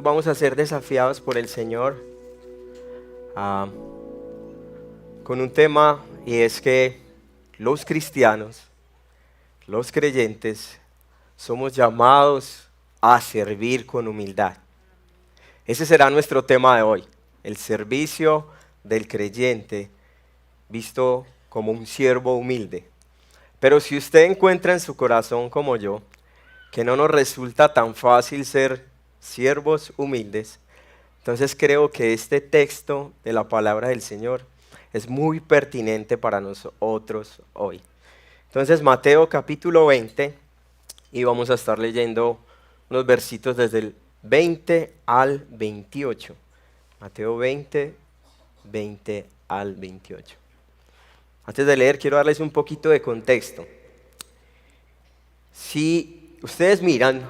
vamos a ser desafiados por el Señor con un tema, y es que los cristianos, los creyentes, somos llamados a servir con humildad. Ese será nuestro tema de hoy, el servicio del creyente visto como un siervo humilde. Pero si usted encuentra en su corazón como yo, que no nos resulta tan fácil ser siervos humildes, entonces creo que este texto de la palabra del Señor es muy pertinente para nosotros hoy. Entonces Mateo capítulo 20, y vamos a estar leyendo unos versitos desde el 20 al 28. Mateo 20, 20 al 28. Antes de leer, quiero darles un poquito de contexto. Si ustedes miran,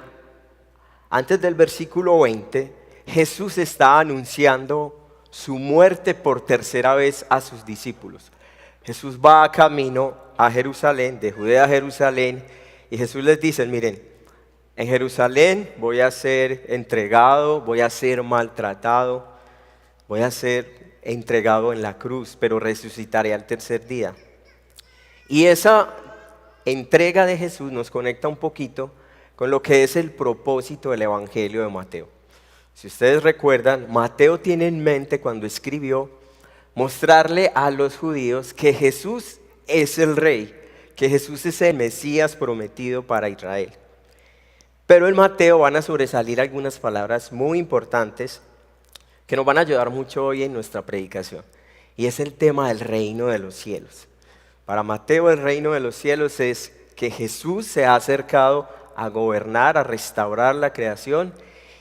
antes del versículo 20, Jesús está anunciando su muerte por tercera vez a sus discípulos. Jesús va camino a Jerusalén, de Judea a Jerusalén, y Jesús les dice, miren, en Jerusalén voy a ser entregado, voy a ser maltratado, voy a ser entregado en la cruz, pero resucitaré al tercer día. Y esa entrega de Jesús nos conecta un poquito con lo que es el propósito del Evangelio de Mateo. Si ustedes recuerdan, Mateo tiene en mente cuando escribió mostrarle a los judíos que Jesús es el rey, que Jesús es el Mesías prometido para Israel. Pero en Mateo van a sobresalir algunas palabras muy importantes que nos van a ayudar mucho hoy en nuestra predicación. Y es el tema del reino de los cielos. Para Mateo el reino de los cielos es que Jesús se ha acercado a gobernar, a restaurar la creación,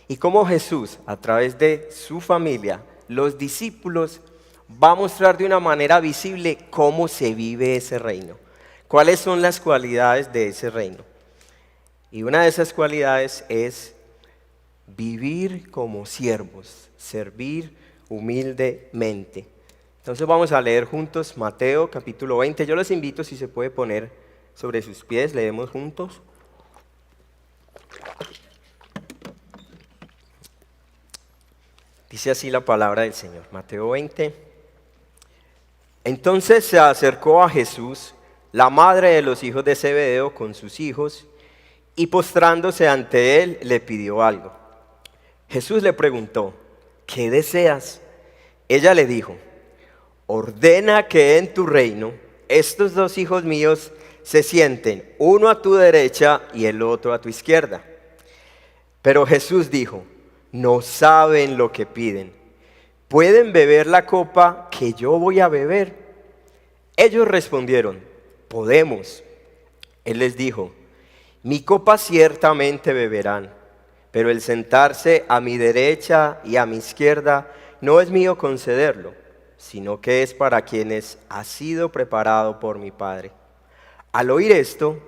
y cómo Jesús, a través de su familia, los discípulos, va a mostrar de una manera visible cómo se vive ese reino, cuáles son las cualidades de ese reino. Y una de esas cualidades es vivir como siervos, servir humildemente. Entonces vamos a leer juntos Mateo capítulo 20. Yo les invito, si se puede poner sobre sus pies, leemos juntos. Dice así la palabra del Señor, Mateo 20. Entonces se acercó a Jesús la madre de los hijos de Zebedeo con sus hijos, y postrándose ante él le pidió algo. Jesús le preguntó, ¿qué deseas? Ella le dijo, ordena que en tu reino estos dos hijos míos se sienten, uno a tu derecha y el otro a tu izquierda. Pero Jesús dijo, no saben lo que piden. ¿Pueden beber la copa que yo voy a beber? Ellos respondieron, podemos. Él les dijo, mi copa ciertamente beberán, pero el sentarse a mi derecha y a mi izquierda no es mío concederlo, sino que es para quienes ha sido preparado por mi Padre. Al oír esto,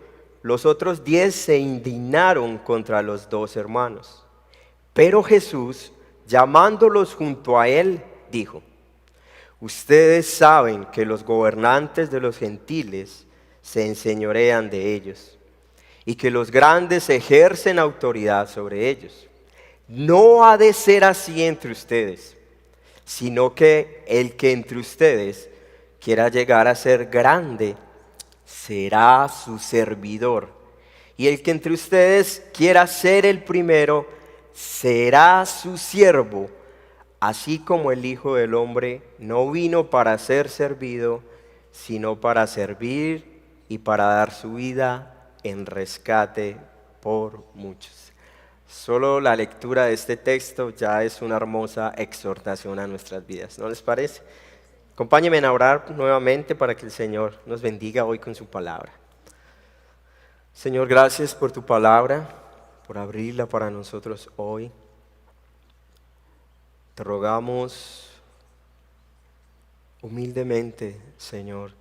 los otros 10 se indignaron contra los dos hermanos. Pero Jesús, llamándolos junto a él, dijo, ustedes saben que los gobernantes de los gentiles se enseñorean de ellos, y que los grandes ejercen autoridad sobre ellos. No ha de ser así entre ustedes, sino que el que entre ustedes quiera llegar a ser grande, será su servidor. Y el que entre ustedes quiera ser el primero, será su siervo. Así como el Hijo del Hombre no vino para ser servido, sino para servir y para dar su vida en rescate por muchos. Solo la lectura de este texto ya es una hermosa exhortación a nuestras vidas, ¿no les parece? Acompáñenme a orar nuevamente para que el Señor nos bendiga hoy con su palabra. Señor, gracias por tu palabra, por abrirla para nosotros hoy. Te rogamos humildemente, Señor,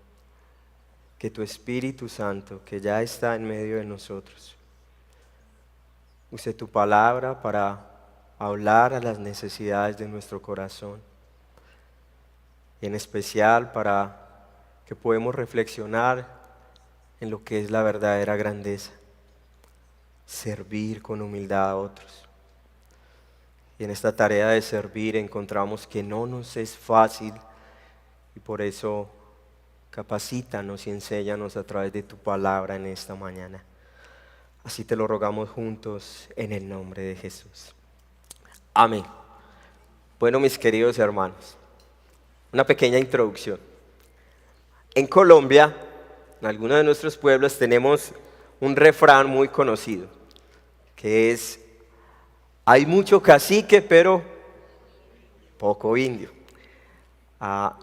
que tu Espíritu Santo, que ya está en medio de nosotros, use tu palabra para hablar a las necesidades de nuestro corazón, y en especial para que podamos reflexionar en lo que es la verdadera grandeza, servir con humildad a otros. Y en esta tarea de servir encontramos que no nos es fácil y por eso capacítanos y enséñanos a través de tu palabra en esta mañana. Así te lo rogamos juntos en el nombre de Jesús. Amén. Bueno, mis queridos hermanos, una pequeña introducción. En Colombia, en algunos de nuestros pueblos, tenemos un refrán muy conocido, que es: hay mucho cacique, pero poco indio.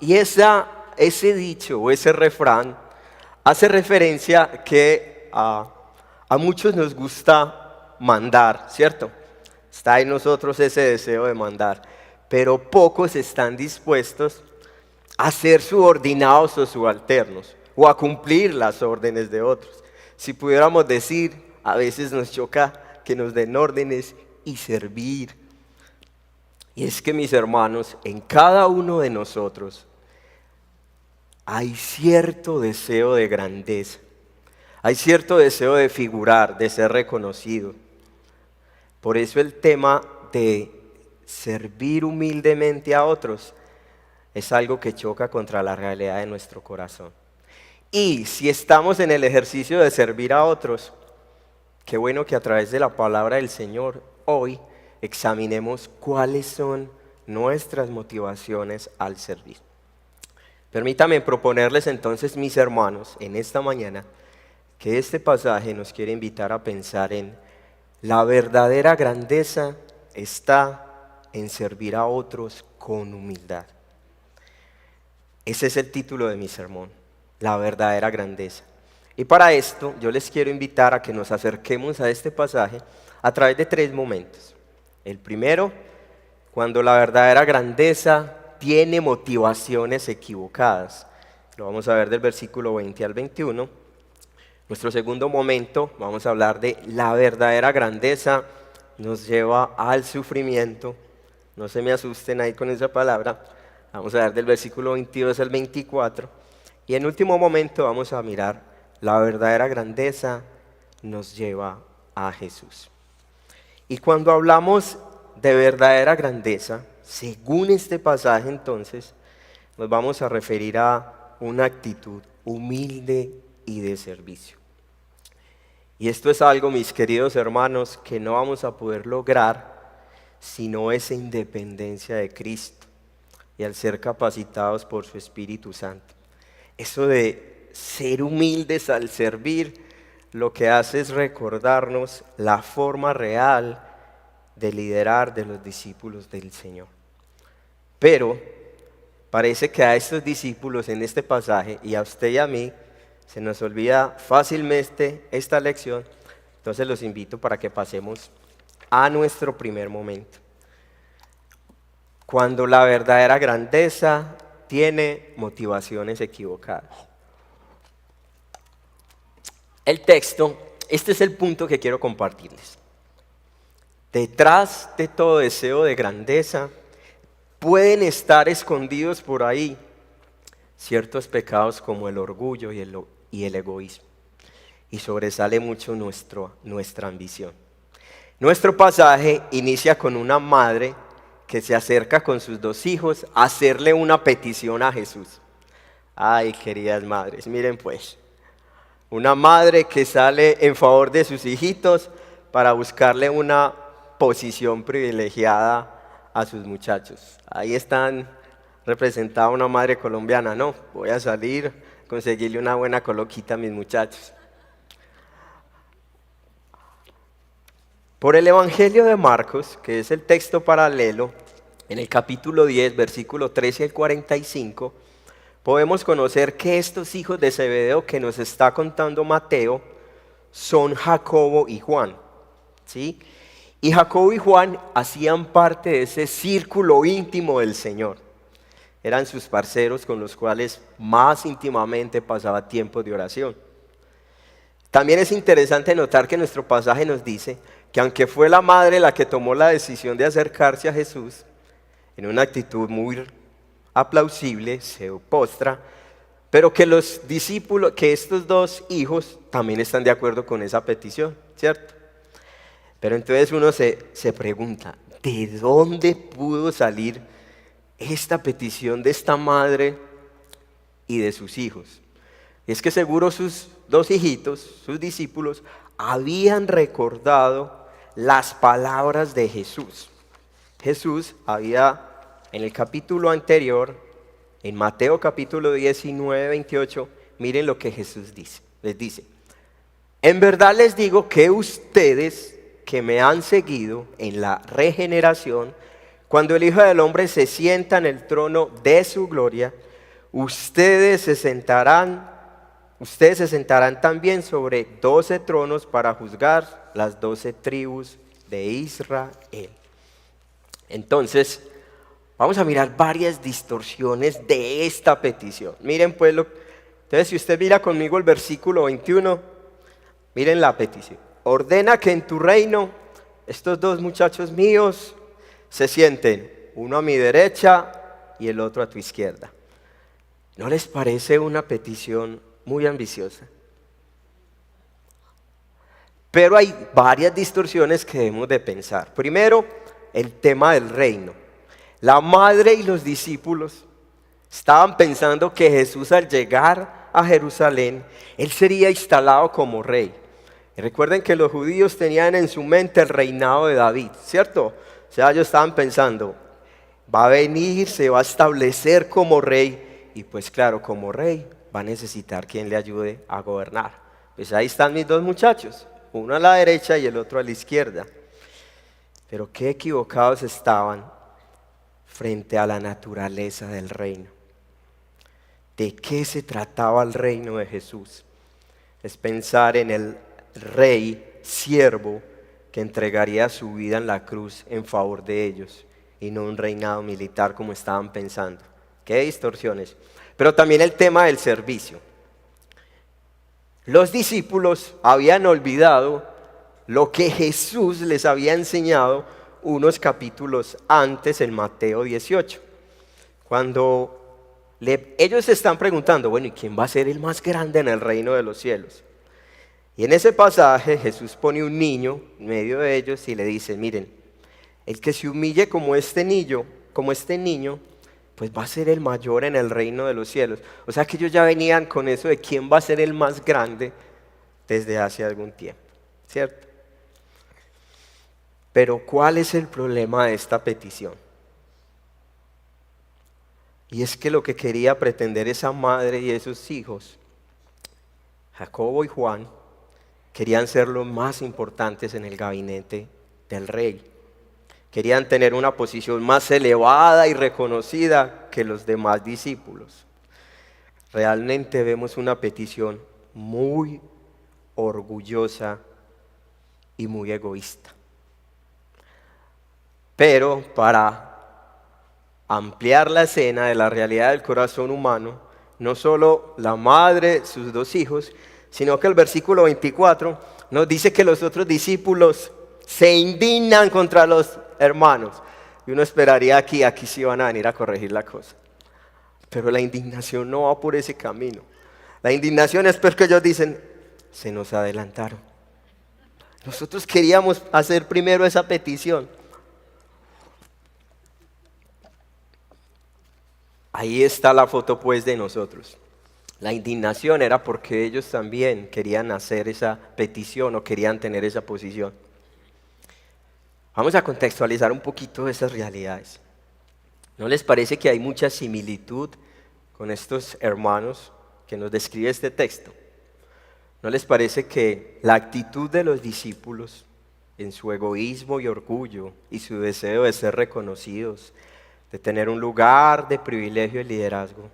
Y ese dicho o ese refrán hace referencia que a muchos nos gusta mandar, ¿cierto? Está en nosotros ese deseo de mandar, pero pocos están dispuestos a ser subordinados o subalternos o a cumplir las órdenes de otros. Si pudiéramos decir, a veces nos choca que nos den órdenes y servir. Y es que, mis hermanos, en cada uno de nosotros hay cierto deseo de grandeza, hay cierto deseo de figurar, de ser reconocido. Por eso el tema de servir humildemente a otros es algo que choca contra la realidad de nuestro corazón. Y si estamos en el ejercicio de servir a otros, qué bueno que a través de la palabra del Señor hoy examinemos cuáles son nuestras motivaciones al servir. Permítame proponerles entonces, mis hermanos, en esta mañana, que este pasaje nos quiere invitar a pensar en la verdadera grandeza está en servir a otros con humildad. Ese es el título de mi sermón, la verdadera grandeza. Y para esto yo les quiero invitar a que nos acerquemos a este pasaje a través de 3 momentos. El primero, cuando la verdadera grandeza tiene motivaciones equivocadas. Lo vamos a ver del versículo 20 al 21. Nuestro segundo momento, vamos a hablar de la verdadera grandeza nos lleva al sufrimiento. No se me asusten ahí con esa palabra. Vamos a ver del versículo 22 al 24. Y en último momento vamos a mirar la verdadera grandeza nos lleva a Jesús. Y cuando hablamos de verdadera grandeza, según este pasaje entonces, nos vamos a referir a una actitud humilde y de servicio. Y esto es algo, mis queridos hermanos, que no vamos a poder lograr sino esa independencia de Cristo y al ser capacitados por su Espíritu Santo. Eso de ser humildes al servir, lo que hace es recordarnos la forma real de liderar de los discípulos del Señor. Pero parece que a estos discípulos en este pasaje y a usted y a mí se nos olvida fácilmente esta lección. Entonces los invito para que pasemos a nuestro primer momento. Cuando la verdadera grandeza tiene motivaciones equivocadas. El texto, este es el punto que quiero compartirles. Detrás de todo deseo de grandeza pueden estar escondidos por ahí ciertos pecados como el orgullo y el egoísmo. Y sobresale mucho nuestra ambición. Nuestro pasaje inicia con una madre que se acerca con sus 2 hijos a hacerle una petición a Jesús. Ay, queridas madres, miren pues. Una madre que sale en favor de sus hijitos para buscarle una posición privilegiada a sus muchachos. Ahí están representada una madre colombiana. No, voy a salir, conseguirle una buena coloquita a mis muchachos. Por el Evangelio de Marcos, que es el texto paralelo, en el capítulo 10, versículo 13 al 45, podemos conocer que estos hijos de Zebedeo que nos está contando Mateo son Jacobo y Juan, ¿sí? Y Jacobo y Juan hacían parte de ese círculo íntimo del Señor. Eran sus parceros con los cuales más íntimamente pasaba tiempo de oración. También es interesante notar que nuestro pasaje nos dice que aunque fue la madre la que tomó la decisión de acercarse a Jesús, en una actitud muy aplausible, se postra, pero que los discípulos, que estos 2 hijos también están de acuerdo con esa petición, ¿cierto? Pero entonces uno se pregunta, ¿de dónde pudo salir esta petición de esta madre y de sus hijos? Es que seguro sus dos hijitos, sus discípulos, habían recordado las palabras de Jesús. Jesús había, en el capítulo anterior, en Mateo capítulo 19, 28, miren lo que Jesús dice. Les dice: en verdad les digo que ustedes que me han seguido en la regeneración, cuando el Hijo del Hombre se sienta en el trono de su gloria, ustedes se sentarán también sobre 12 tronos para juzgar las 12 tribus de Israel. Entonces, vamos a mirar varias distorsiones de esta petición. Miren pues, entonces si usted mira conmigo el versículo 21, miren la petición. Ordena que en tu reino estos dos muchachos míos se sienten, uno a mi derecha y el otro a tu izquierda. ¿No les parece una petición muy ambiciosa? Pero hay varias distorsiones que debemos de pensar. Primero, el tema del reino. La madre y los discípulos estaban pensando que Jesús, al llegar a Jerusalén, él sería instalado como rey. Y recuerden que los judíos tenían en su mente el reinado de David, ¿cierto? O sea, ellos estaban pensando, va a venir, se va a establecer como rey, y pues claro, como rey va a necesitar quien le ayude a gobernar. Pues ahí están mis dos muchachos, uno a la derecha y el otro a la izquierda. Pero qué equivocados estaban frente a la naturaleza del reino. ¿De qué se trataba el reino de Jesús? Es pensar en el rey siervo que entregaría su vida en la cruz en favor de ellos, y no un reinado militar como estaban pensando. Qué distorsiones. Pero también el tema del servicio. Los discípulos habían olvidado lo que Jesús les había enseñado unos capítulos antes en Mateo 18. Cuando ellos se están preguntando, bueno, ¿y quién va a ser el más grande en el reino de los cielos? Y en ese pasaje Jesús pone un niño en medio de ellos y le dice, miren, el que se humille como este niño, pues va a ser el mayor en el reino de los cielos. O sea que ellos ya venían con eso de quién va a ser el más grande desde hace algún tiempo, ¿cierto? Pero ¿cuál es el problema de esta petición? Y es que lo que quería pretender esa madre y esos hijos, Jacobo y Juan, querían ser los más importantes en el gabinete del rey. Querían tener una posición más elevada y reconocida que los demás discípulos. Realmente vemos una petición muy orgullosa y muy egoísta. Pero para ampliar la escena de la realidad del corazón humano, no solo la madre, sus dos hijos, sino que el versículo 24 nos dice que los otros discípulos se indignan contra los hermanos. Y uno esperaría aquí sí van a venir a corregir la cosa. Pero la indignación no va por ese camino. La indignación es porque ellos dicen, se nos adelantaron. Nosotros queríamos hacer primero esa petición. Ahí está la foto pues de nosotros. La indignación era porque ellos también querían hacer esa petición o querían tener esa posición. Vamos a contextualizar un poquito esas realidades. ¿No les parece que hay mucha similitud con estos hermanos que nos describe este texto? ¿No les parece que la actitud de los discípulos en su egoísmo y orgullo y su deseo de ser reconocidos, de tener un lugar de privilegio y liderazgo,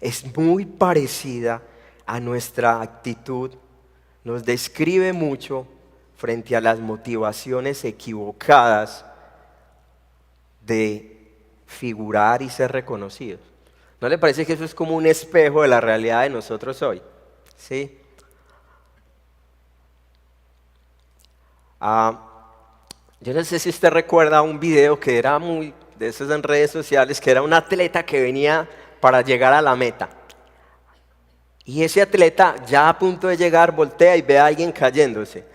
es muy parecida a nuestra actitud? Nos describe mucho frente a las motivaciones equivocadas de figurar y ser reconocidos. ¿No le parece que eso es como un espejo de la realidad de nosotros hoy? ¿Sí? Yo no sé si usted recuerda un video que era muy de esos en redes sociales, que era un atleta que venía para llegar a la meta. Y ese atleta ya a punto de llegar voltea y ve a alguien cayéndose.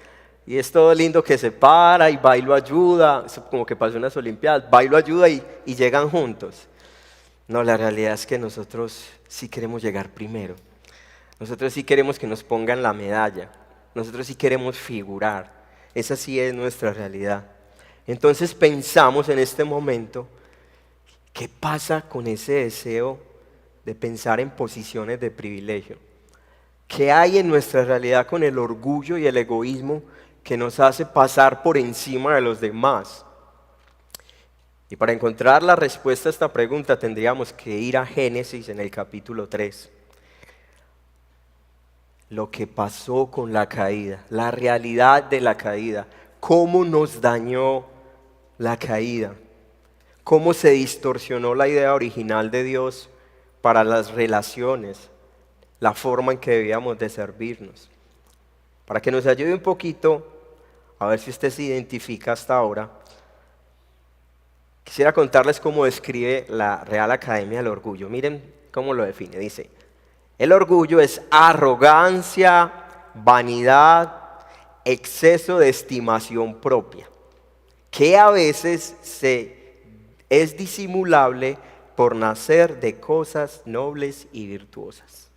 Y es todo lindo que se para y va y lo ayuda, eso como que pasó en las Olimpiadas, va y lo ayuda y llegan juntos. No, la realidad es que nosotros sí queremos llegar primero. Nosotros sí queremos que nos pongan la medalla. Nosotros sí queremos figurar. Esa sí es nuestra realidad. Entonces pensamos en este momento, ¿qué pasa con ese deseo de pensar en posiciones de privilegio? ¿Qué hay en nuestra realidad con el orgullo y el egoísmo que nos hace pasar por encima de los demás? Y para encontrar la respuesta a esta pregunta tendríamos que ir a Génesis en el capítulo 3. Lo que pasó con la caída, la realidad de la caída, cómo nos dañó la caída, cómo se distorsionó la idea original de Dios para las relaciones, la forma en que debíamos de servirnos. Para que nos ayude un poquito, a ver si usted se identifica hasta ahora, quisiera contarles cómo describe la Real Academia del Orgullo. Miren cómo lo define. Dice, el orgullo es arrogancia, vanidad, exceso de estimación propia, que a veces es disimulable por nacer de cosas nobles y virtuosas.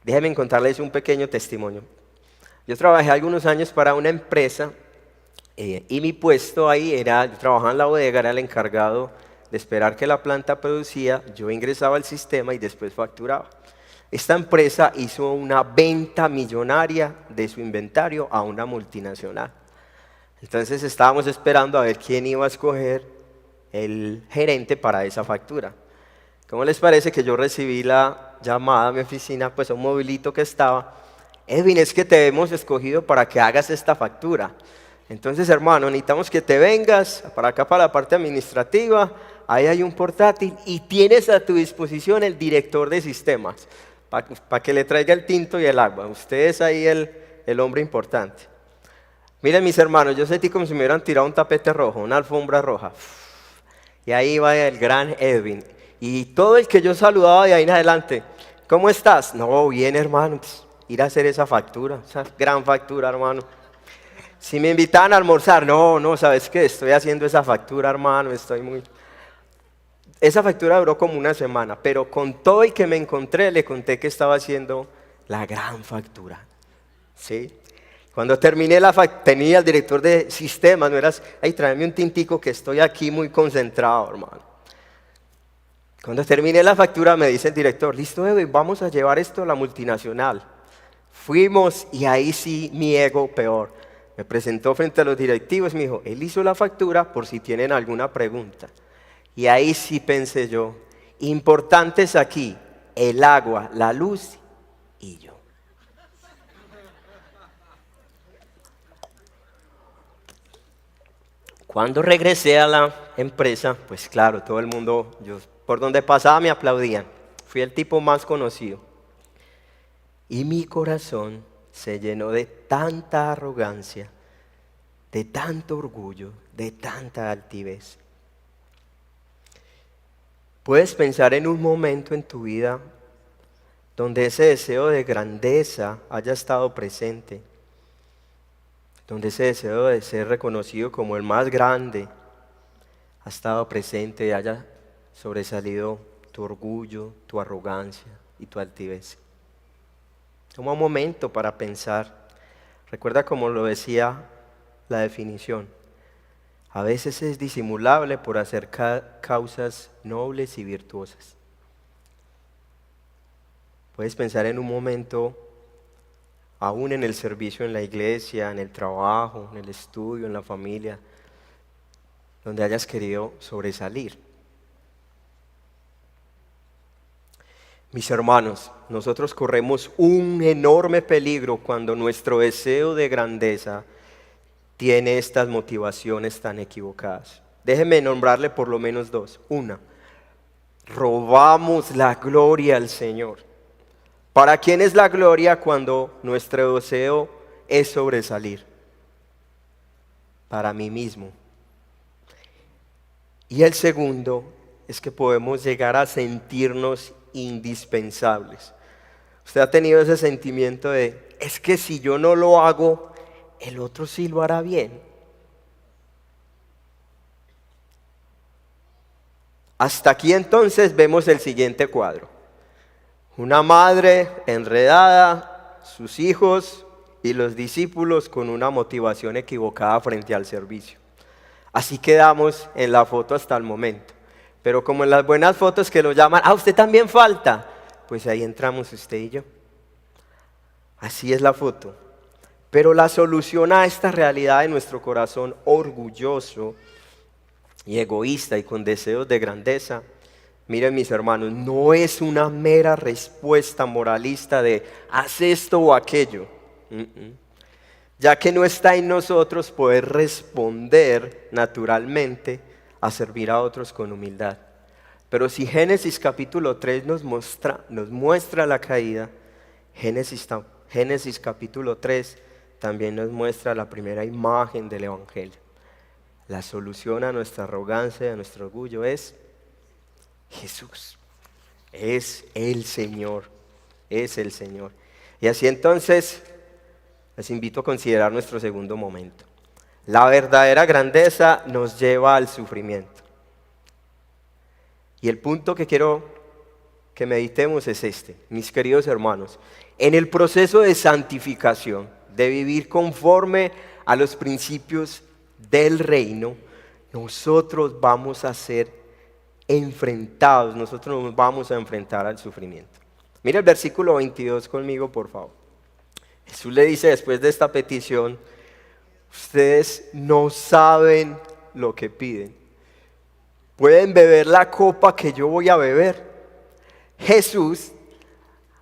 Déjenme contarles un pequeño testimonio. Yo trabajé algunos años para una empresa y mi puesto ahí era, yo trabajaba en la bodega, era el encargado de esperar que la planta producía, yo ingresaba al sistema y después facturaba. Esta empresa hizo una venta millonaria de su inventario a una multinacional. Entonces estábamos esperando a ver quién iba a escoger el gerente para esa factura. ¿Cómo les parece que yo recibí la llamada a mi oficina, pues a un mobilito que estaba? Edwin, es que te hemos escogido para que hagas esta factura. Entonces, hermano, necesitamos que te vengas para acá, para la parte administrativa. Ahí hay un portátil y tienes a tu disposición el director de sistemas para que le traiga el tinto y el agua. Usted es ahí el hombre importante. Miren, mis hermanos, yo sentí como si me hubieran tirado un tapete rojo, una alfombra roja. Y ahí va el gran Edwin. Y todo el que yo saludaba de ahí en adelante, ¿cómo estás? No, bien, hermano, ir a hacer esa factura, esa gran factura, hermano. Si me invitaban a almorzar, no, ¿sabes qué? Estoy haciendo esa factura, hermano, Esa factura duró como una semana, pero con todo el que me encontré, le conté que estaba haciendo la gran factura, ¿sí? Cuando terminé tenía el director de sistemas, no eras, ay, tráeme un tintico que estoy aquí muy concentrado, hermano. Cuando terminé la factura me dice el director, listo, Edwin, vamos a llevar esto a la multinacional. Fuimos y ahí sí mi ego peor. Me presentó frente a los directivos y me dijo, él hizo la factura por si tienen alguna pregunta. Y ahí sí pensé yo, importantes aquí, el agua, la luz y yo. Cuando regresé a la empresa, pues claro, todo el mundo, por donde pasaba me aplaudían. Fui el tipo más conocido. Y mi corazón se llenó de tanta arrogancia, de tanto orgullo, de tanta altivez. Puedes pensar en un momento en tu vida donde ese deseo de grandeza haya estado presente, donde ese deseo de ser reconocido como el más grande ha estado presente y haya sobresalido tu orgullo, tu arrogancia y tu altivez. Toma un momento para pensar. Recuerda como lo decía la definición. A veces es disimulable por hacer causas nobles y virtuosas. Puedes pensar en un momento, aún en el servicio en la iglesia, en el trabajo, en el estudio, en la familia, donde hayas querido sobresalir. Mis hermanos, nosotros corremos un enorme peligro cuando nuestro deseo de grandeza tiene estas motivaciones tan equivocadas. Déjenme nombrarle por lo menos dos. Una, robamos la gloria al Señor. ¿Para quién es la gloria cuando nuestro deseo es sobresalir? Para mí mismo. Y el segundo es que podemos llegar a sentirnos indispensables. Usted ha tenido ese sentimiento de es que si yo no lo hago, el otro sí lo hará bien. Hasta aquí entonces vemos el siguiente cuadro. Una madre enredada, sus hijos y los discípulos con una motivación equivocada frente al servicio. Así quedamos en la foto hasta el momento. Pero como en las buenas fotos que lo llaman, usted también falta. Pues ahí entramos usted y yo. Así es la foto. Pero la solución a esta realidad de nuestro corazón orgulloso y egoísta y con deseos de grandeza, miren mis hermanos, no es una mera respuesta moralista de haz esto o aquello. Ya que no está en nosotros poder responder naturalmente a servir a otros con humildad. Pero si Génesis capítulo 3 nos muestra la caída, Génesis capítulo 3 también nos muestra la primera imagen del Evangelio. La solución a nuestra arrogancia y a nuestro orgullo es Jesús. Es el Señor. Es el Señor. Y así entonces les invito a considerar nuestro segundo momento. La verdadera grandeza nos lleva al sufrimiento. Y el punto que quiero que meditemos es este, mis queridos hermanos. En el proceso de santificación, de vivir conforme a los principios del reino, nosotros vamos a ser enfrentados, nosotros nos vamos a enfrentar al sufrimiento. Mira el versículo 22 conmigo, por favor. Jesús le dice después de esta petición, ustedes no saben lo que piden. ¿Pueden beber la copa que yo voy a beber? Jesús,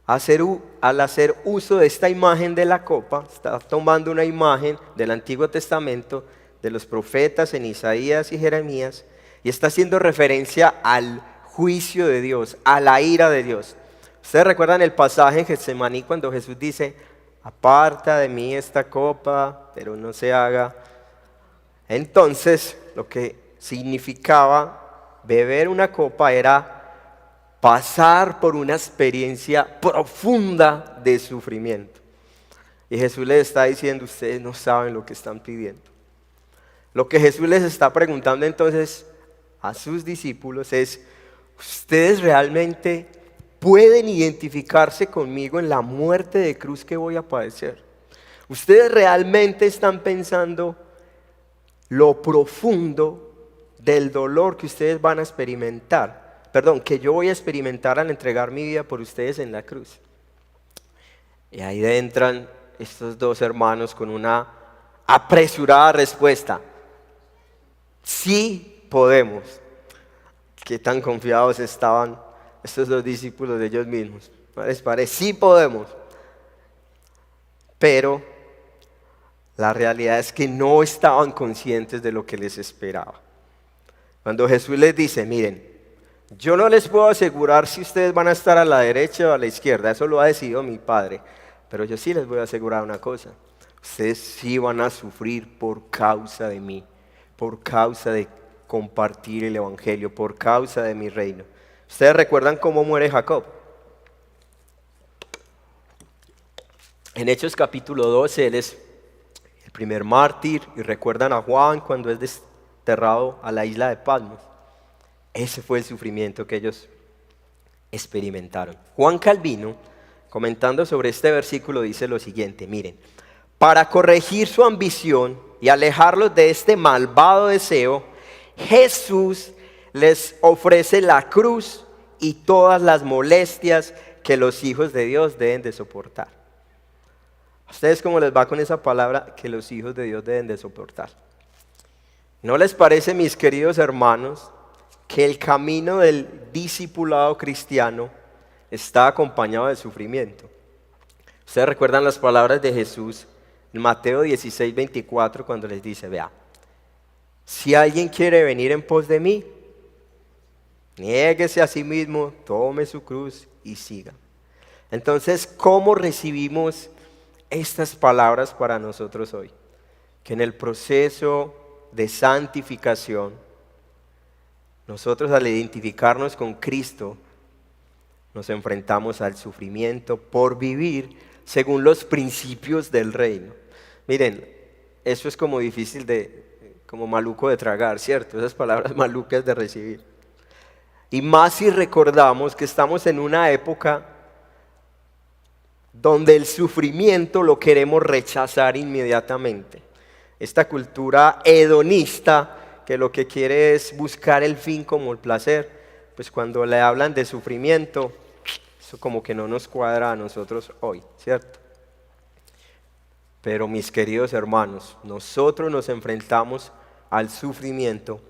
al hacer uso de esta imagen de la copa, está tomando una imagen del Antiguo Testamento, de los profetas en Isaías y Jeremías, y está haciendo referencia al juicio de Dios, a la ira de Dios. Ustedes recuerdan el pasaje en Getsemaní cuando Jesús dice, aparta de mí esta copa, pero no se haga. Entonces, lo que significaba beber una copa era pasar por una experiencia profunda de sufrimiento. Y Jesús les está diciendo, ustedes no saben lo que están pidiendo. Lo que Jesús les está preguntando entonces a sus discípulos es, ¿ustedes realmente pueden identificarse conmigo en la muerte de cruz que voy a padecer? ¿Ustedes realmente están pensando lo profundo del dolor que ustedes van a experimentar? Que yo voy a experimentar al entregar mi vida por ustedes en la cruz. Y ahí entran estos dos hermanos con una apresurada respuesta. Sí podemos. Qué tan confiados estaban estos dos discípulos de ellos mismos. ¿No les parece? Sí podemos. Pero la realidad es que no estaban conscientes de lo que les esperaba. Cuando Jesús les dice, miren, yo no les puedo asegurar si ustedes van a estar a la derecha o a la izquierda, eso lo ha decidido mi Padre, pero yo sí les voy a asegurar una cosa, ustedes sí van a sufrir por causa de mí, por causa de compartir el Evangelio, por causa de mi reino. ¿Ustedes recuerdan cómo muere Jacob? En Hechos capítulo 12, él es el primer mártir, y recuerdan a Juan cuando es desterrado a la isla de Patmos. Ese fue el sufrimiento que ellos experimentaron. Juan Calvino, comentando sobre este versículo, dice lo siguiente, miren, para corregir su ambición y alejarlos de este malvado deseo, Jesús les ofrece la cruz y todas las molestias que los hijos de Dios deben de soportar. ¿A ustedes cómo les va con esa palabra que los hijos de Dios deben de soportar? ¿No les parece, mis queridos hermanos, que el camino del discipulado cristiano está acompañado de sufrimiento? Ustedes recuerdan las palabras de Jesús en Mateo 16, 24, cuando les dice, vea, si alguien quiere venir en pos de mí, niéguese a sí mismo, tome su cruz y siga. Entonces, ¿cómo recibimos estas palabras para nosotros hoy? Que en el proceso de santificación, nosotros al identificarnos con Cristo, nos enfrentamos al sufrimiento por vivir según los principios del reino. Miren, eso es como difícil como maluco de tragar, ¿cierto? Esas palabras malucas de recibir. Y más si recordamos que estamos en una época donde el sufrimiento lo queremos rechazar inmediatamente. Esta cultura hedonista que lo que quiere es buscar el fin como el placer, pues cuando le hablan de sufrimiento, eso como que no nos cuadra a nosotros hoy, ¿cierto? Pero mis queridos hermanos, nosotros nos enfrentamos al sufrimiento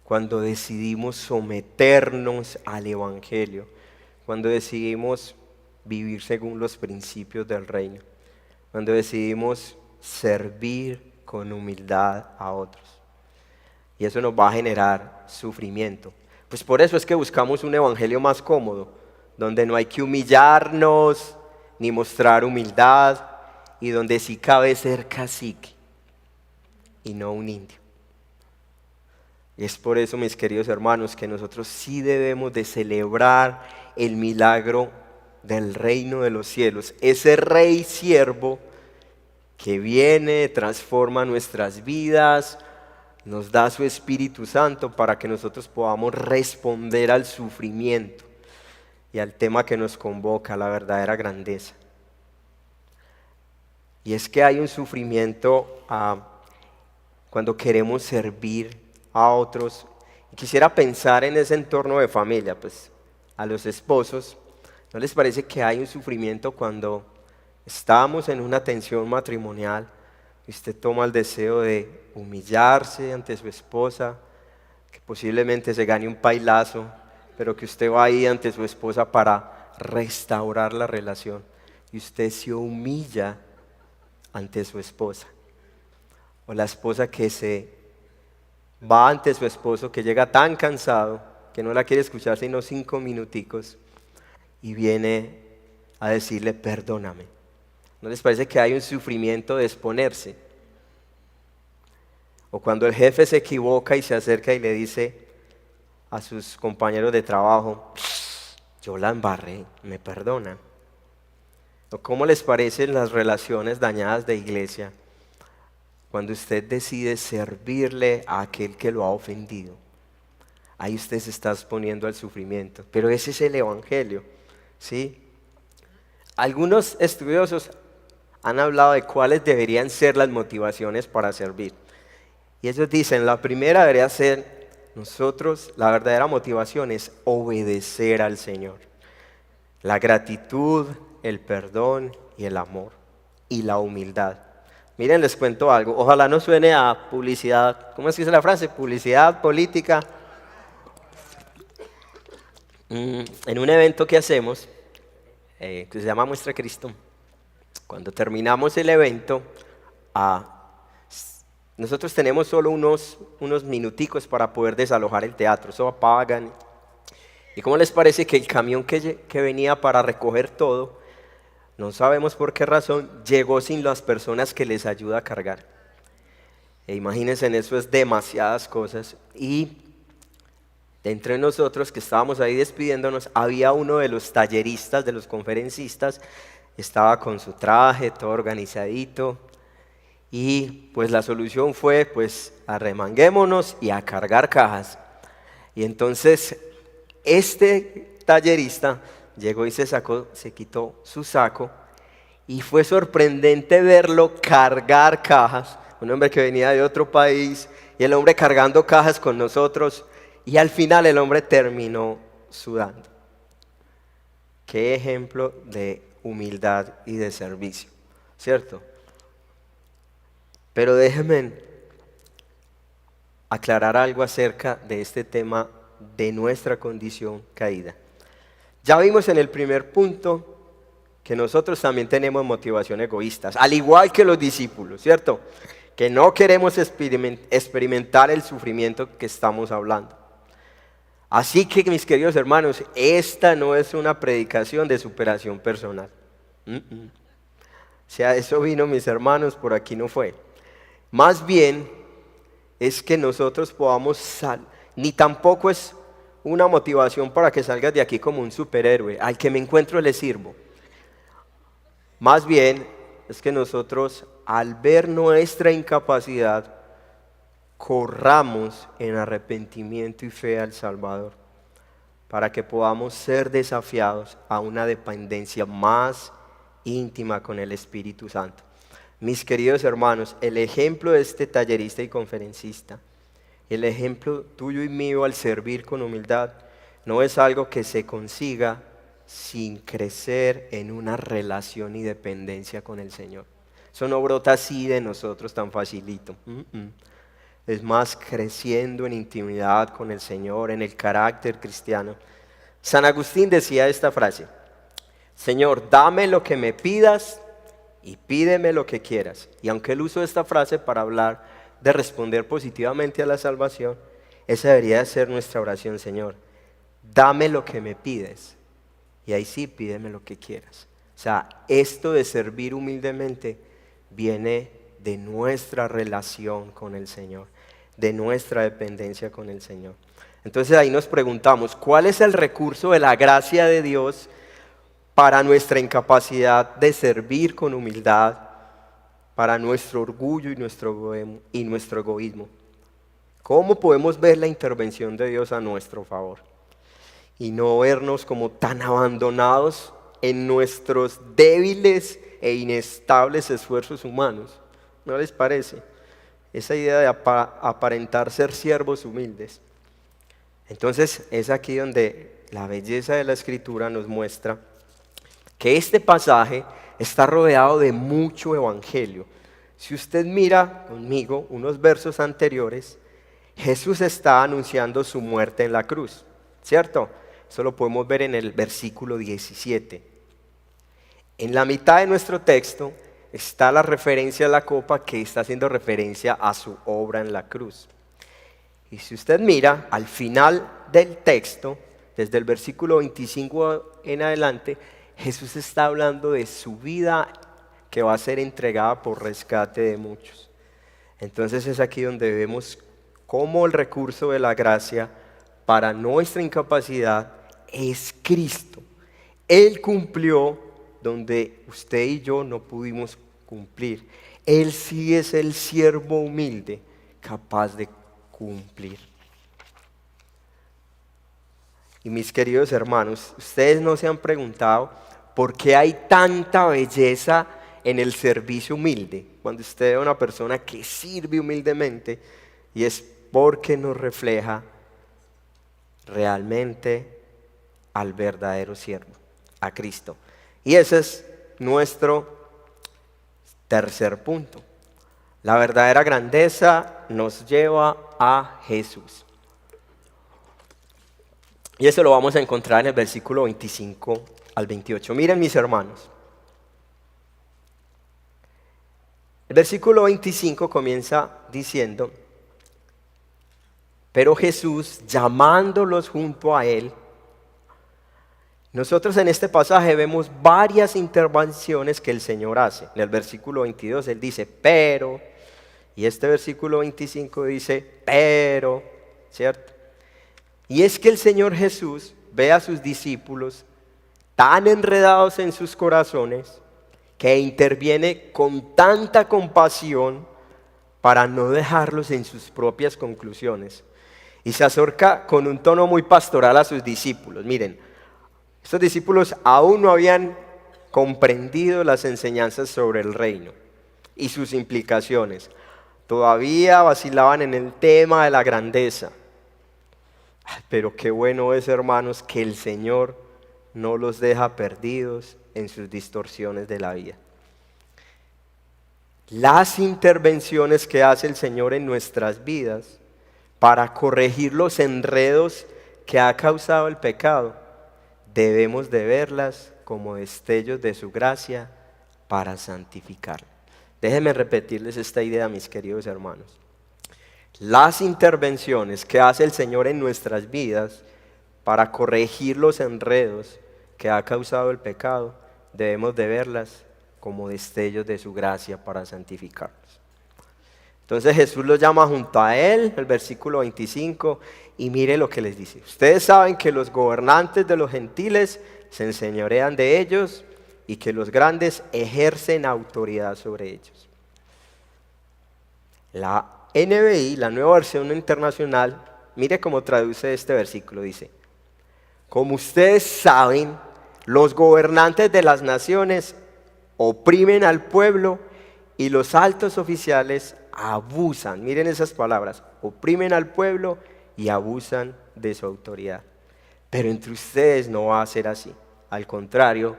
cuando decidimos someternos al Evangelio, cuando decidimos vivir según los principios del reino, cuando decidimos servir con humildad a otros. Y eso nos va a generar sufrimiento. Pues por eso es que buscamos un evangelio más cómodo, donde no hay que humillarnos ni mostrar humildad, y donde sí cabe ser cacique y no un indio. Y es por eso, mis queridos hermanos, que nosotros sí debemos de celebrar el milagro del reino de los cielos, ese rey siervo que viene, transforma nuestras vidas, nos da su Espíritu Santo para que nosotros podamos responder al sufrimiento y al tema que nos convoca, la verdadera grandeza. Y es que hay un sufrimiento cuando queremos servir a otros. Y quisiera pensar en ese entorno de familia, pues a los esposos, ¿no les parece que hay un sufrimiento cuando estamos en una tensión matrimonial y usted toma el deseo de humillarse ante su esposa, que posiblemente se gane un pailazo, pero que usted va ahí ante su esposa para restaurar la relación y usted se humilla ante su esposa? O la esposa que se va ante su esposo, que llega tan cansado que no la quiere escuchar sino 5 minuticos y viene a decirle perdóname. ¿No les parece que hay un sufrimiento de exponerse? O cuando el jefe se equivoca y se acerca y le dice a sus compañeros de trabajo, yo la embarré, ¿me perdonan? ¿O cómo les parecen las relaciones dañadas de iglesia cuando usted decide servirle a aquel que lo ha ofendido? Ahí usted se está exponiendo al sufrimiento, pero ese es el evangelio, ¿sí? Algunos estudiosos han hablado de cuáles deberían ser las motivaciones para servir. Y ellos dicen, la primera debería ser, la verdadera motivación es obedecer al Señor. La gratitud, el perdón y el amor y la humildad. Miren, les cuento algo, ojalá no suene a publicidad, ¿cómo es que dice la frase? Publicidad, política. En un evento que hacemos, que se llama Muestra Cristo, cuando terminamos el evento, nosotros tenemos solo unos minuticos para poder desalojar el teatro, eso apagan. ¿Y cómo les parece que el camión que venía para recoger todo, no sabemos por qué razón, llegó sin las personas que les ayuda a cargar? Imagínense, en eso es demasiadas cosas. Y entre nosotros que estábamos ahí despidiéndonos, había uno de los talleristas, de los conferencistas, estaba con su traje, todo organizadito. Y pues la solución fue, pues arremanguémonos y a cargar cajas. Y entonces este tallerista llegó y se quitó su saco y fue sorprendente verlo cargar cajas, un hombre que venía de otro país y el hombre cargando cajas con nosotros y al final el hombre terminó sudando. Qué ejemplo de humildad y de servicio, ¿cierto? Pero déjenme aclarar algo acerca de este tema de nuestra condición caída. Ya vimos en el primer punto que nosotros también tenemos motivación egoístas, al igual que los discípulos, ¿cierto? Que no queremos experimentar el sufrimiento que estamos hablando. Así que, mis queridos hermanos, esta no es una predicación de superación personal. O sea, eso vino, mis hermanos, por aquí no fue. Más bien es que nosotros podamos ni tampoco es una motivación para que salgas de aquí como un superhéroe. Al que me encuentro le sirvo. Más bien es que nosotros, al ver nuestra incapacidad, corramos en arrepentimiento y fe al Salvador, para que podamos ser desafiados a una dependencia más íntima con el Espíritu Santo. Mis queridos hermanos, el ejemplo de este tallerista y conferencista, el ejemplo tuyo y mío al servir con humildad, no es algo que se consiga sin crecer en una relación y dependencia con el Señor. Eso no brota así de nosotros tan facilito. Es más, creciendo en intimidad con el Señor, en el carácter cristiano. San Agustín decía esta frase: Señor, dame lo que me pidas y pídeme lo que quieras. Y aunque él usó esta frase para hablar de responder positivamente a la salvación, esa debería de ser nuestra oración: Señor, dame lo que me pides y ahí sí pídeme lo que quieras. O sea, esto de servir humildemente viene de nuestra relación con el Señor, de nuestra dependencia con el Señor. Entonces ahí nos preguntamos, ¿cuál es el recurso de la gracia de Dios para nuestra incapacidad de servir con humildad, para nuestro orgullo y nuestro egoísmo? ¿Cómo podemos ver la intervención de Dios a nuestro favor y no vernos como tan abandonados en nuestros débiles e inestables esfuerzos humanos? ¿No les parece? Esa idea de aparentar ser siervos humildes. Entonces es aquí donde la belleza de la Escritura nos muestra que este pasaje está rodeado de mucho evangelio. Si usted mira conmigo unos versos anteriores, Jesús está anunciando su muerte en la cruz, ¿cierto? Eso lo podemos ver en el versículo 17. En la mitad de nuestro texto está la referencia a la copa, que está haciendo referencia a su obra en la cruz. Y si usted mira al final del texto, desde el versículo 25 en adelante, Jesús está hablando de su vida que va a ser entregada por rescate de muchos. Entonces es aquí donde vemos cómo el recurso de la gracia para nuestra incapacidad es Cristo. Él cumplió donde usted y yo no pudimos cumplir. Él sí es el siervo humilde, capaz de cumplir. Y mis queridos hermanos, ustedes no se han preguntado por qué hay tanta belleza en el servicio humilde, cuando usted ve a una persona que sirve humildemente, y es porque nos refleja realmente al verdadero siervo, a Cristo. Y ese es nuestro tercer punto. La verdadera grandeza nos lleva a Jesús. Y eso lo vamos a encontrar en el versículo 25 al 28. Miren, mis hermanos. El versículo 25 comienza diciendo: pero Jesús, llamándolos junto a él. Nosotros en este pasaje vemos varias intervenciones que el Señor hace. En el versículo 22 Él dice, pero, y este versículo 25 dice, pero, ¿cierto? Y es que el Señor Jesús ve a sus discípulos tan enredados en sus corazones que interviene con tanta compasión para no dejarlos en sus propias conclusiones. Y se acerca con un tono muy pastoral a sus discípulos. Miren, estos discípulos aún no habían comprendido las enseñanzas sobre el reino y sus implicaciones. Todavía vacilaban en el tema de la grandeza. Pero qué bueno es, hermanos, que el Señor no los deja perdidos en sus distorsiones de la vida. Las intervenciones que hace el Señor en nuestras vidas para corregir los enredos que ha causado el pecado, debemos de verlas como destellos de su gracia para santificar. Déjenme repetirles esta idea, mis queridos hermanos. Las intervenciones que hace el Señor en nuestras vidas para corregir los enredos que ha causado el pecado, debemos de verlas como destellos de su gracia para santificarnos. Entonces Jesús los llama junto a él, el versículo 25, y mire lo que les dice. Ustedes saben que los gobernantes de los gentiles se enseñorean de ellos y que los grandes ejercen autoridad sobre ellos. La NBI, la nueva versión internacional, mire cómo traduce este versículo, dice: como ustedes saben, los gobernantes de las naciones oprimen al pueblo y los altos oficiales abusan, miren esas palabras, oprimen al pueblo y abusan de su autoridad. Pero entre ustedes no va a ser así. Al contrario,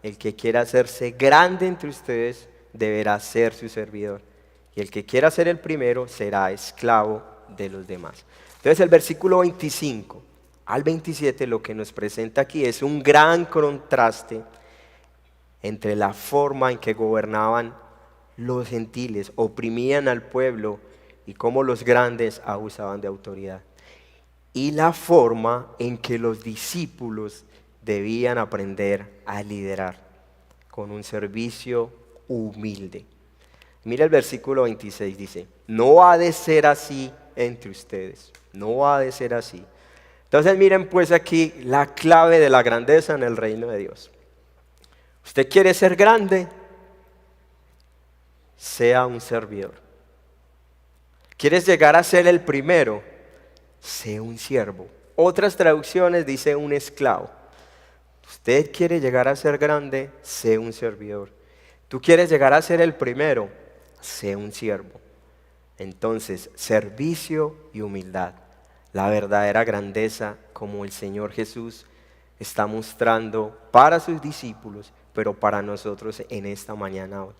el que quiera hacerse grande entre ustedes deberá ser su servidor. Y el que quiera ser el primero será esclavo de los demás. Entonces el versículo 25 al 27 lo que nos presenta aquí es un gran contraste entre la forma en que gobernaban los gentiles, oprimían al pueblo y cómo los grandes abusaban de autoridad, y la forma en que los discípulos debían aprender a liderar con un servicio humilde. Mira el versículo 26, dice: no ha de ser así entre ustedes, no ha de ser así. Entonces miren pues aquí la clave de la grandeza en el reino de Dios. ¿Usted quiere ser grande? Sea un servidor. ¿Quieres llegar a ser el primero? Sea un siervo. Otras traducciones dice un esclavo. Usted quiere llegar a ser grande, sea un servidor. Tú quieres llegar a ser el primero, sea un siervo. Entonces, servicio y humildad, la verdadera grandeza como el Señor Jesús está mostrando para sus discípulos, pero para nosotros en esta mañana hoy.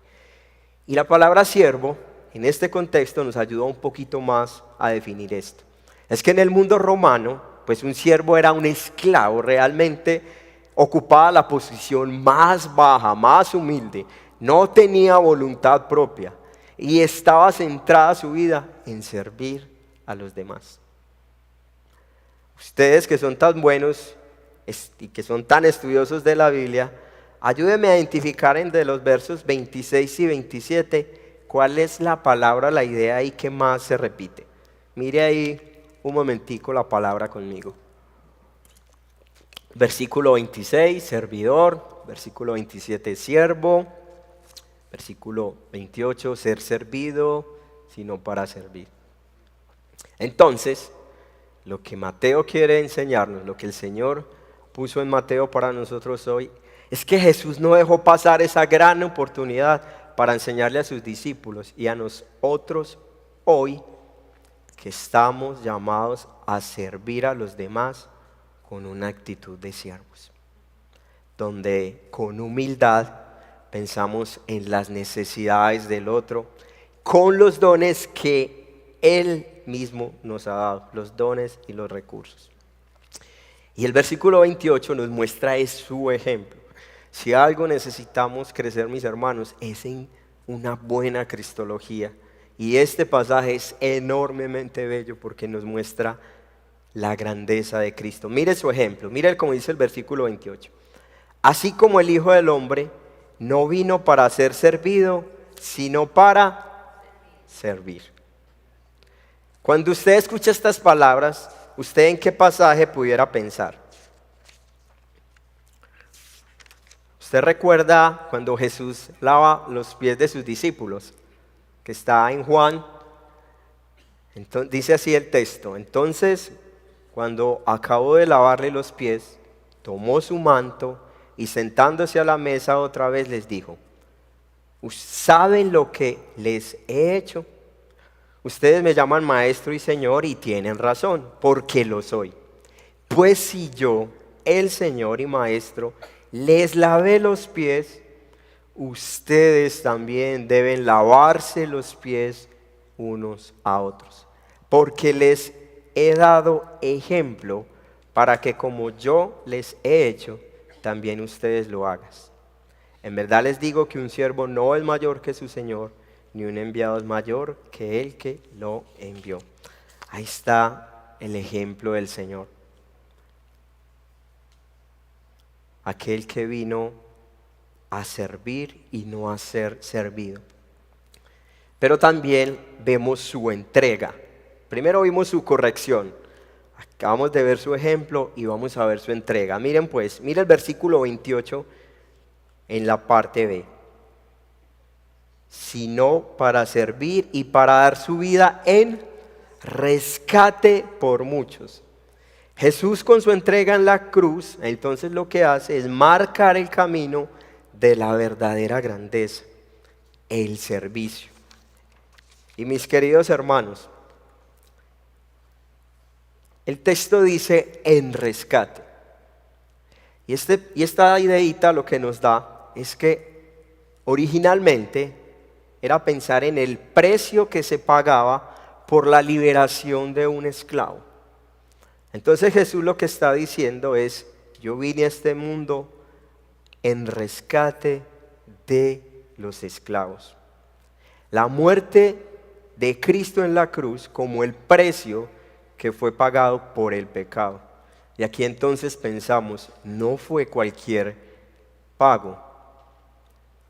Y la palabra siervo, en este contexto, nos ayuda un poquito más a definir esto. Es que en el mundo romano, pues un siervo era un esclavo, realmente ocupaba la posición más baja, más humilde, no tenía voluntad propia y estaba centrada su vida en servir a los demás. Ustedes que son tan buenos y que son tan estudiosos de la Biblia, ayúdenme a identificar entre los versos 26 y 27 cuál es la palabra, la idea ahí que más se repite. Mire ahí un momentico la palabra conmigo. Versículo 26, servidor. Versículo 27, siervo. Versículo 28, ser servido, sino para servir. Entonces, lo que Mateo quiere enseñarnos, lo que el Señor puso en Mateo para nosotros hoy, es que Jesús no dejó pasar esa gran oportunidad para enseñarle a sus discípulos y a nosotros hoy, que estamos llamados a servir a los demás con una actitud de siervos, donde con humildad pensamos en las necesidades del otro, con los dones que Él mismo nos ha dado, los dones y los recursos. Y el versículo 28 nos muestra su ejemplo. Si algo necesitamos crecer, mis hermanos, es en una buena cristología. Y este pasaje es enormemente bello porque nos muestra la grandeza de Cristo. Mire su ejemplo, mire como dice el versículo 28. Así como el Hijo del Hombre no vino para ser servido, sino para servir. Cuando usted escucha estas palabras, ¿usted en qué pasaje pudiera pensar? ¿Usted recuerda cuando Jesús lava los pies de sus discípulos? Que está en Juan. Entonces, dice así el texto: entonces, cuando acabó de lavarle los pies, tomó su manto y sentándose a la mesa otra vez les dijo: ¿saben lo que les he hecho? Ustedes me llaman maestro y señor y tienen razón, porque lo soy. Pues si yo, el Señor y maestro, les lavé los pies, ustedes también deben lavarse los pies unos a otros, porque les he dado ejemplo para que como yo les he hecho, también ustedes lo hagan. En verdad les digo que un siervo no es mayor que su Señor, ni un enviado es mayor que el que lo envió. Ahí está el ejemplo del Señor. Aquel que vino a servir y no a ser servido. pero también vemos su entrega. Primero vimos su corrección, acabamos de ver su ejemplo y vamos a ver su entrega. Miren pues, mira el versículo 28 en la parte B. Sino para servir y para dar su vida en rescate por muchos. Jesús con su entrega en la cruz, entonces lo que hace es marcar el camino de la verdadera grandeza, el servicio. Y mis queridos hermanos, el texto dice en rescate. Y esta ideita lo que nos da es que originalmente era pensar en el precio que se pagaba por la liberación de un esclavo. Entonces Jesús lo que está diciendo es, yo vine a este mundo en rescate de los esclavos. La muerte de Cristo en la cruz como el precio que fue pagado por el pecado. Y aquí entonces pensamos, no fue cualquier pago,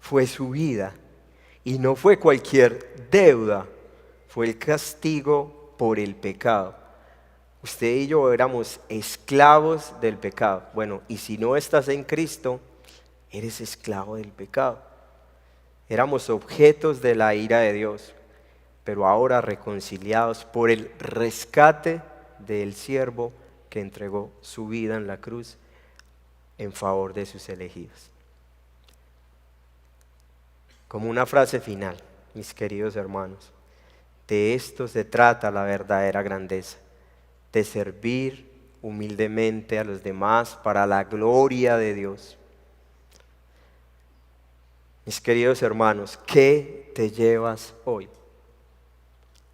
fue su vida. Y no fue cualquier deuda, fue el castigo por el pecado. Usted y yo éramos esclavos del pecado. Bueno, y si no estás en Cristo, eres esclavo del pecado. Éramos objetos de la ira de Dios, pero ahora reconciliados por el rescate del siervo que entregó su vida en la cruz en favor de sus elegidos. Como una frase final, mis queridos hermanos, de esto se trata la verdadera grandeza, de servir humildemente a los demás para la gloria de Dios. Mis queridos hermanos, ¿qué te llevas hoy?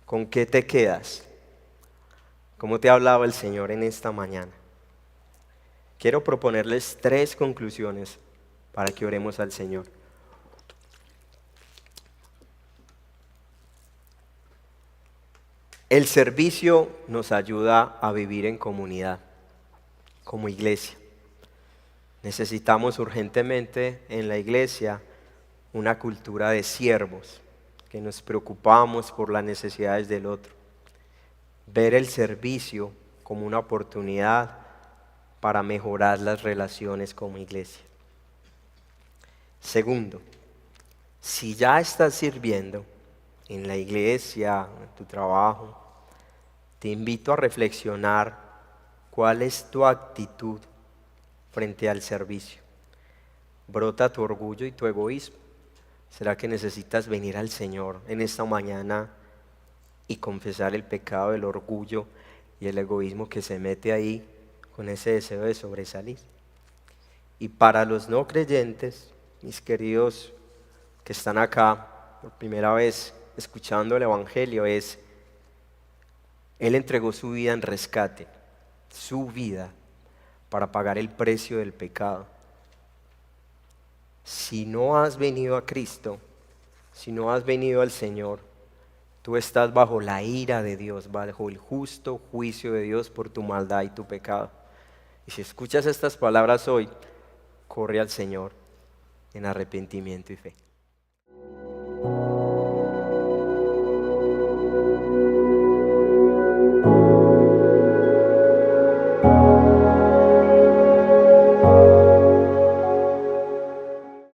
¿Con qué te quedas? ¿Cómo te ha hablado el Señor en esta mañana? Quiero proponerles 3 conclusiones para que oremos al Señor. El servicio nos ayuda a vivir en comunidad, como iglesia. Necesitamos urgentemente en la iglesia una cultura de siervos, que nos preocupamos por las necesidades del otro. Ver el servicio como una oportunidad para mejorar las relaciones como iglesia. Segundo, si ya estás sirviendo en la iglesia, en tu trabajo, te invito a reflexionar cuál es tu actitud frente al servicio. ¿Brota tu orgullo y tu egoísmo? ¿Será que necesitas venir al Señor en esta mañana y confesar el pecado del orgullo y el egoísmo que se mete ahí con ese deseo de sobresalir? Y para los no creyentes, mis queridos que están acá por primera vez escuchando el Evangelio, Él entregó su vida en rescate, su vida, para pagar el precio del pecado. Si no has venido a Cristo, si no has venido al Señor, tú estás bajo la ira de Dios, bajo el justo juicio de Dios por tu maldad y tu pecado. Y si escuchas estas palabras hoy, corre al Señor en arrepentimiento y fe.